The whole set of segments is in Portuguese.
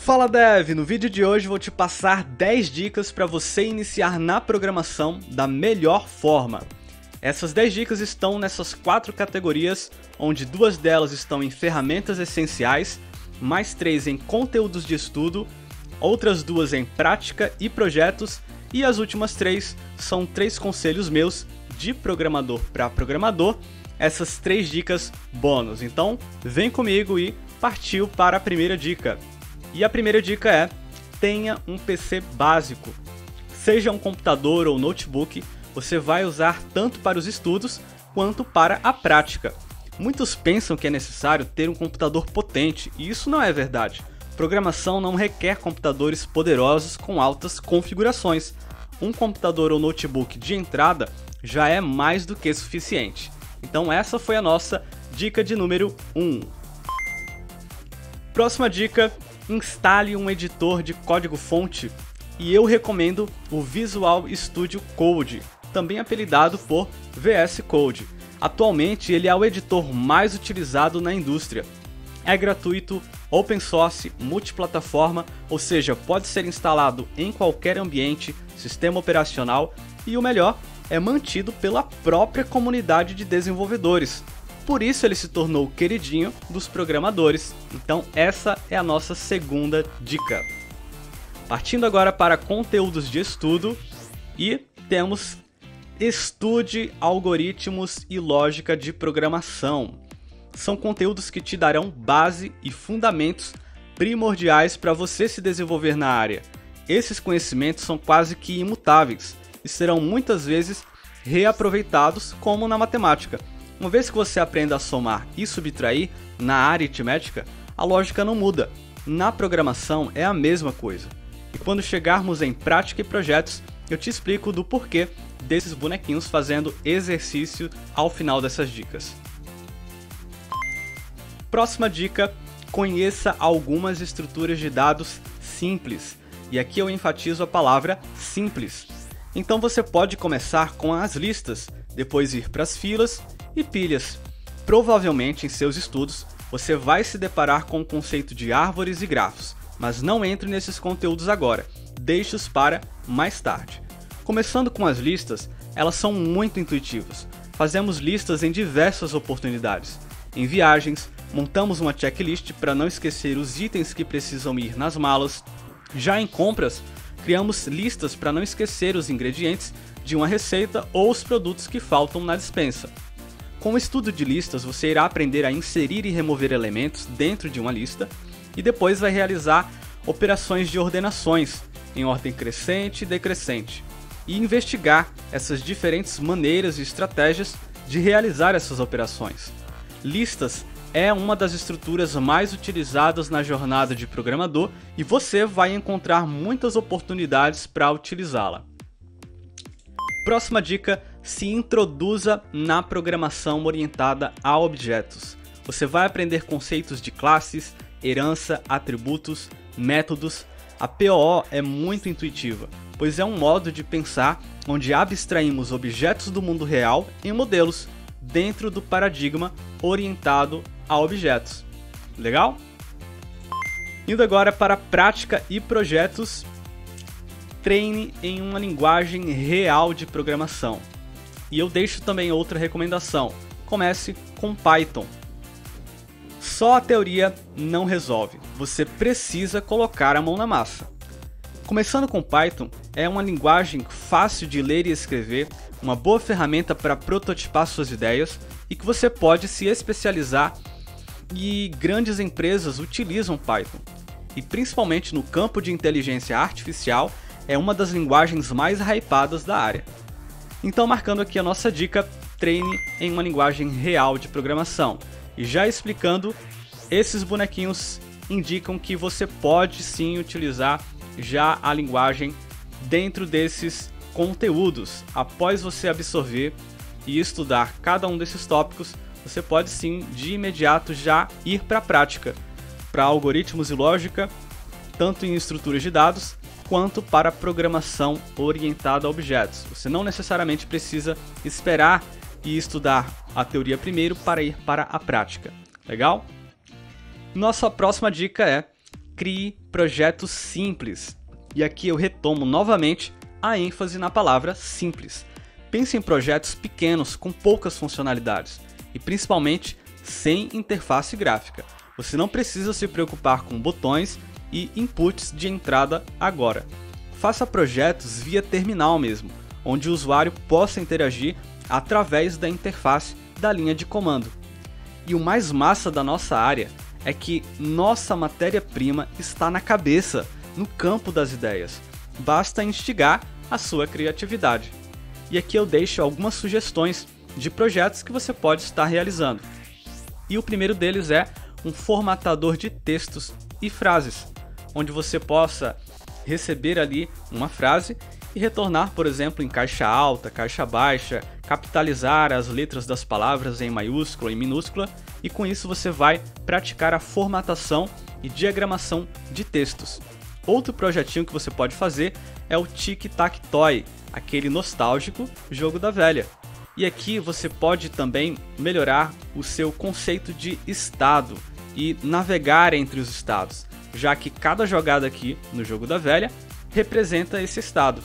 Fala Dev! No vídeo de hoje vou te passar 10 dicas para você iniciar na programação da melhor forma. Essas 10 dicas estão nessas 4 categorias, onde 2 delas estão em ferramentas essenciais, mais 3 em conteúdos de estudo, outras 2 em prática e projetos, e as últimas 3 são 3 conselhos meus de programador para programador, essas 3 dicas bônus. Então vem comigo e partiu para a primeira dica. E a primeira dica é: tenha um PC básico. Seja um computador ou notebook, você vai usar tanto para os estudos quanto para a prática. Muitos pensam que é necessário ter um computador potente, e isso não é verdade. Programação não requer computadores poderosos com altas configurações. Um computador ou notebook de entrada já é mais do que suficiente. Então essa foi a nossa dica de número 1. Próxima dica: instale um editor de código-fonte, e eu recomendo o Visual Studio Code, também apelidado por VS Code. Atualmente ele é o editor mais utilizado na indústria. É gratuito, open source, multiplataforma, ou seja, pode ser instalado em qualquer ambiente, sistema operacional, e o melhor, é mantido pela própria comunidade de desenvolvedores. Por isso ele se tornou o queridinho dos programadores. Então essa é a nossa segunda dica. Partindo agora para conteúdos de estudo, e temos estude algoritmos e lógica de programação. São conteúdos que te darão base e fundamentos primordiais para você se desenvolver na área. Esses conhecimentos são quase que imutáveis e serão muitas vezes reaproveitados, como na matemática. Uma vez que você aprenda a somar e subtrair na aritmética, a lógica não muda. Na programação é a mesma coisa. E quando chegarmos em prática e projetos, eu te explico do porquê desses bonequinhos fazendo exercício ao final dessas dicas. Próxima dica: conheça algumas estruturas de dados simples. E aqui eu enfatizo a palavra simples. Então você pode começar com as listas, depois ir para as filas e pilhas. Provavelmente em seus estudos você vai se deparar com o conceito de árvores e grafos, mas não entre nesses conteúdos agora, deixe-os para mais tarde. Começando com as listas, elas são muito intuitivas. Fazemos listas em diversas oportunidades. Em viagens, montamos uma checklist para não esquecer os itens que precisam ir nas malas. Já em compras, criamos listas para não esquecer os ingredientes de uma receita ou os produtos que faltam na despensa. Com o estudo de listas, você irá aprender a inserir e remover elementos dentro de uma lista e depois vai realizar operações de ordenações em ordem crescente e decrescente e investigar essas diferentes maneiras e estratégias de realizar essas operações. Listas é uma das estruturas mais utilizadas na jornada de programador e você vai encontrar muitas oportunidades para utilizá-la. Próxima dica: se introduza na programação orientada a objetos. Você vai aprender conceitos de classes, herança, atributos, métodos. A POO é muito intuitiva, pois é um modo de pensar onde abstraímos objetos do mundo real em modelos, dentro do paradigma orientado a objetos. Legal? Indo agora para a prática e projetos, treine em uma linguagem real de programação. E eu deixo também outra recomendação: comece com Python. Só a teoria não resolve, você precisa colocar a mão na massa. Começando com Python, é uma linguagem fácil de ler e escrever, uma boa ferramenta para prototipar suas ideias e que você pode se especializar, e grandes empresas utilizam Python. E principalmente no campo de inteligência artificial, é uma das linguagens mais hypadas da área. Então, marcando aqui a nossa dica: treine em uma linguagem real de programação. E já explicando, esses bonequinhos indicam que você pode sim utilizar já a linguagem dentro desses conteúdos. Após você absorver e estudar cada um desses tópicos, você pode sim de imediato já ir para a prática, para algoritmos e lógica, tanto em estruturas de dados quanto para programação orientada a objetos. Você não necessariamente precisa esperar e estudar a teoria primeiro para ir para a prática. Legal? Nossa próxima dica é: crie projetos simples. E aqui eu retomo novamente a ênfase na palavra simples. Pense em projetos pequenos com poucas funcionalidades e principalmente sem interface gráfica. Você não precisa se preocupar com botões e inputs de entrada agora. Faça projetos via terminal mesmo, onde o usuário possa interagir através da interface da linha de comando. E o mais massa da nossa área é que nossa matéria-prima está na cabeça, no campo das ideias. Basta instigar a sua criatividade. E aqui eu deixo algumas sugestões de projetos que você pode estar realizando. E o primeiro deles é um formatador de textos e frases, onde você possa receber ali uma frase e retornar, por exemplo, em caixa alta, caixa baixa, capitalizar as letras das palavras em maiúscula e minúscula, e com isso você vai praticar a formatação e diagramação de textos. Outro projetinho que você pode fazer é o Tic Tac Toy, aquele nostálgico jogo da velha. E aqui você pode também melhorar o seu conceito de estado e navegar entre os estados, já que cada jogada aqui no jogo da velha representa esse estado.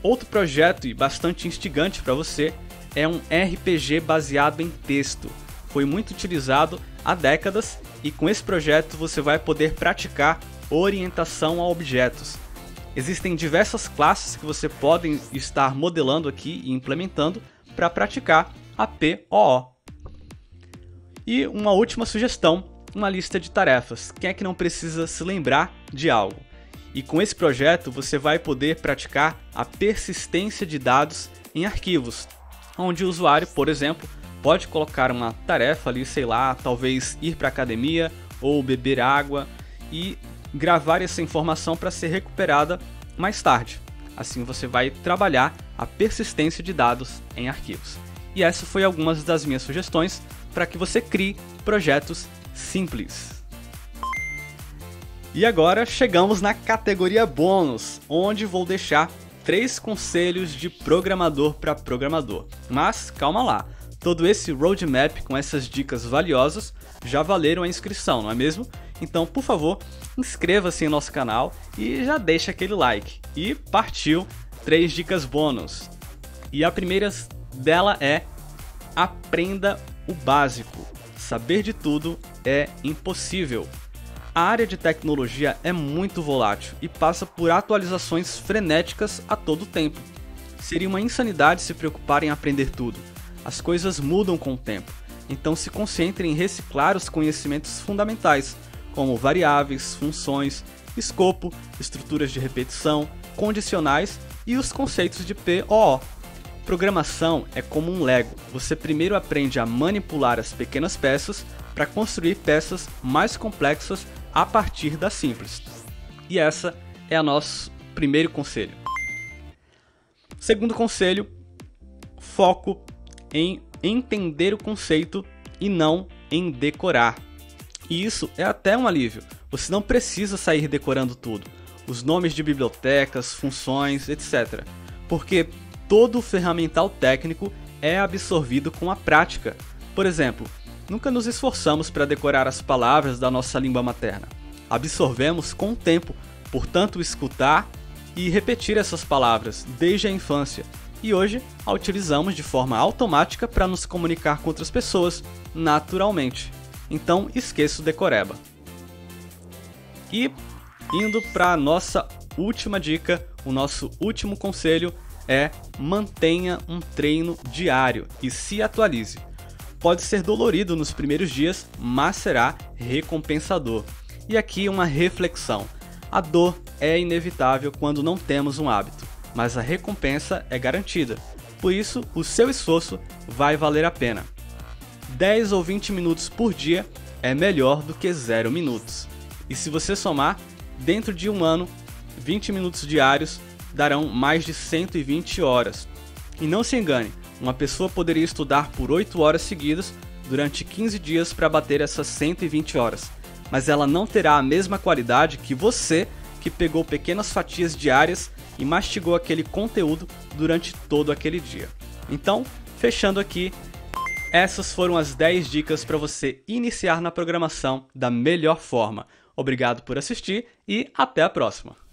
Outro projeto e bastante instigante para você é um RPG baseado em texto. Foi muito utilizado há décadas e com esse projeto você vai poder praticar orientação a objetos. Existem diversas classes que você pode estar modelando aqui e implementando para praticar a POO. E uma última sugestão, uma lista de tarefas. Quem é que não precisa se lembrar de algo? E com esse projeto você vai poder praticar a persistência de dados em arquivos, onde o usuário, por exemplo, pode colocar uma tarefa ali, sei lá, talvez ir para a academia ou beber água e gravar essa informação para ser recuperada mais tarde. Assim você vai trabalhar a persistência de dados em arquivos. E essa foi algumas das minhas sugestões para que você crie projetos simples. E agora chegamos na categoria bônus, onde vou deixar 3 conselhos de programador para programador. Mas calma lá, todo esse roadmap com essas dicas valiosas já valeram a inscrição, não é mesmo? Então, por favor, inscreva-se em nosso canal e já deixa aquele like. E partiu 3 dicas bônus. E a primeira dela é: aprenda o básico. Saber de tudo é impossível. A área de tecnologia é muito volátil e passa por atualizações frenéticas a todo tempo. Seria uma insanidade se preocupar em aprender tudo. As coisas mudam com o tempo, então se concentre em reciclar os conhecimentos fundamentais, como variáveis, funções, escopo, estruturas de repetição, condicionais e os conceitos de POO. Programação é como um Lego. Você primeiro aprende a manipular as pequenas peças para construir peças mais complexas a partir das simples. E essa é o nosso primeiro conselho. Segundo conselho, foco em entender o conceito e não em decorar. E isso é até um alívio. Você não precisa sair decorando tudo, os nomes de bibliotecas, funções, etc. Porque todo o ferramental técnico é absorvido com a prática. Por exemplo, nunca nos esforçamos para decorar as palavras da nossa língua materna. Absorvemos com o tempo, portanto, escutar e repetir essas palavras desde a infância. E hoje a utilizamos de forma automática para nos comunicar com outras pessoas, naturalmente. Então, esqueça o decoreba. E, indo para a nossa última dica, o nosso último conselho é: mantenha um treino diário e se atualize. Pode ser dolorido nos primeiros dias, mas será recompensador. E aqui uma reflexão: a dor é inevitável quando não temos um hábito, mas a recompensa é garantida. Por isso, o seu esforço vai valer a pena. 10 ou 20 minutos por dia é melhor do que 0 minutos. E se você somar, dentro de um ano, 20 minutos diários darão mais de 120 horas. E não se engane, uma pessoa poderia estudar por 8 horas seguidas durante 15 dias para bater essas 120 horas. Mas ela não terá a mesma qualidade que você, que pegou pequenas fatias diárias e mastigou aquele conteúdo durante todo aquele dia. Então, fechando aqui, essas foram as 10 dicas para você iniciar na programação da melhor forma. Obrigado por assistir e até a próxima!